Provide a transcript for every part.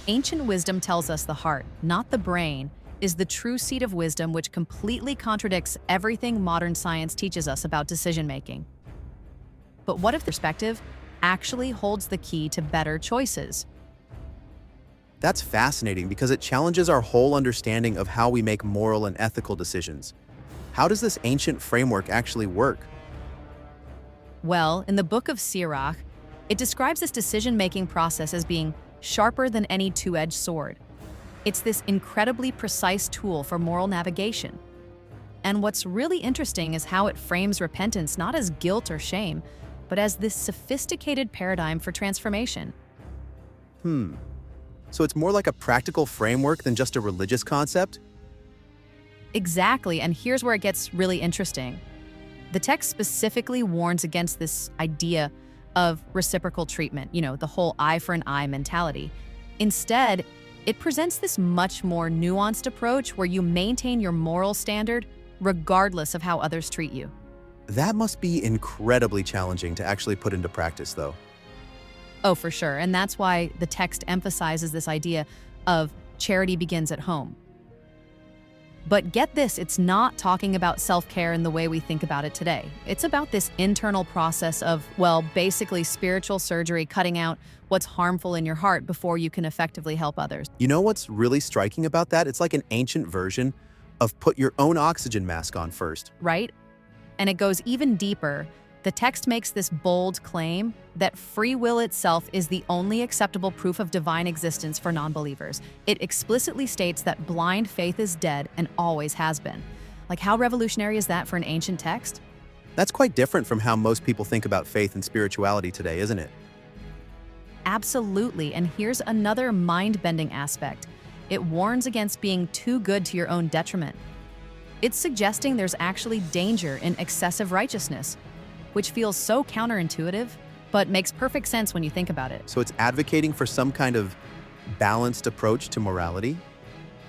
Ancient wisdom tells us the heart, not the brain, is the true seat of wisdom, which completely contradicts everything modern science teaches us about decision making. But what if perspective actually holds the key to better choices? That's fascinating because it challenges our whole understanding of how we make moral and ethical decisions. How does this ancient framework actually work? Well, in the Book of Sirach, it describes this decision-making process as being sharper than any two-edged sword. It's this incredibly precise tool for moral navigation. And what's really interesting is how it frames repentance not as guilt or shame, but as this sophisticated paradigm for transformation. So it's more like a practical framework than just a religious concept? Exactly, and here's where it gets really interesting. The text specifically warns against this idea of reciprocal treatment, the whole eye for an eye mentality. Instead, it presents this much more nuanced approach where you maintain your moral standard regardless of how others treat you. That must be incredibly challenging to actually put into practice, though. Oh, for sure, and that's why the text emphasizes this idea of charity begins at home. But get this, it's not talking about self-care in the way we think about it today. It's about this internal process of, basically spiritual surgery, cutting out what's harmful in your heart before you can effectively help others. You know what's really striking about that? It's like an ancient version of put your own oxygen mask on first. Right? And it goes even deeper. The text makes this bold claim that free will itself is the only acceptable proof of divine existence for non-believers. It explicitly states that blind faith is dead and always has been. Like, how revolutionary is that for an ancient text? That's quite different from how most people think about faith and spirituality today, isn't it? Absolutely, and here's another mind-bending aspect. It warns against being too good to your own detriment. It's suggesting there's actually danger in excessive righteousness, which feels so counterintuitive, but makes perfect sense when you think about it. So it's advocating for some kind of balanced approach to morality?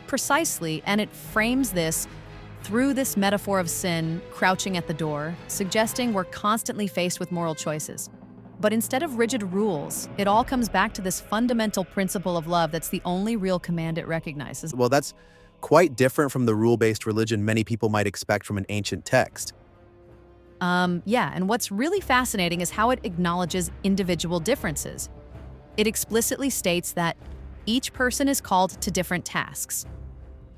Precisely, and it frames this through this metaphor of sin crouching at the door, suggesting we're constantly faced with moral choices. But instead of rigid rules, it all comes back to this fundamental principle of love that's the only real command it recognizes. Well, that's quite different from the rule-based religion many people might expect from an ancient text. Yeah, and what's really fascinating is how it acknowledges individual differences. It explicitly states that each person is called to different tasks.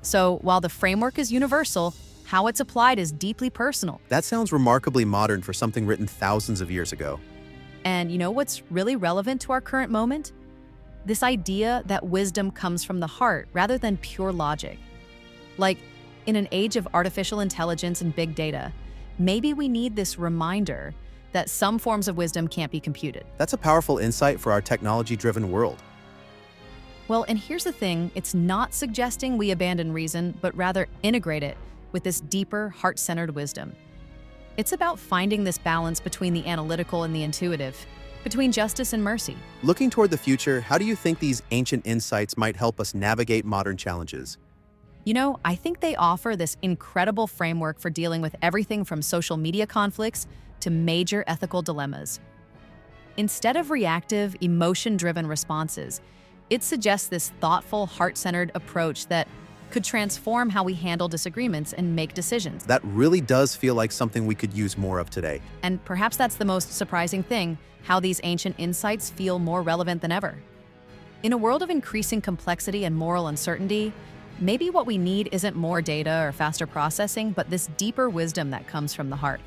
So while the framework is universal, how it's applied is deeply personal. That sounds remarkably modern for something written thousands of years ago. And you know what's really relevant to our current moment? This idea that wisdom comes from the heart rather than pure logic. Like, in an age of artificial intelligence and big data, maybe we need this reminder that some forms of wisdom can't be computed. That's a powerful insight for our technology-driven world. Well, and here's the thing, it's not suggesting we abandon reason, but rather integrate it with this deeper, heart-centered wisdom. It's about finding this balance between the analytical and the intuitive, between justice and mercy. Looking toward the future, how do you think these ancient insights might help us navigate modern challenges? I think they offer this incredible framework for dealing with everything from social media conflicts to major ethical dilemmas. Instead of reactive, emotion-driven responses, it suggests this thoughtful, heart-centered approach that could transform how we handle disagreements and make decisions. That really does feel like something we could use more of today. And perhaps that's the most surprising thing, how these ancient insights feel more relevant than ever. In a world of increasing complexity and moral uncertainty, maybe what we need isn't more data or faster processing, but this deeper wisdom that comes from the heart.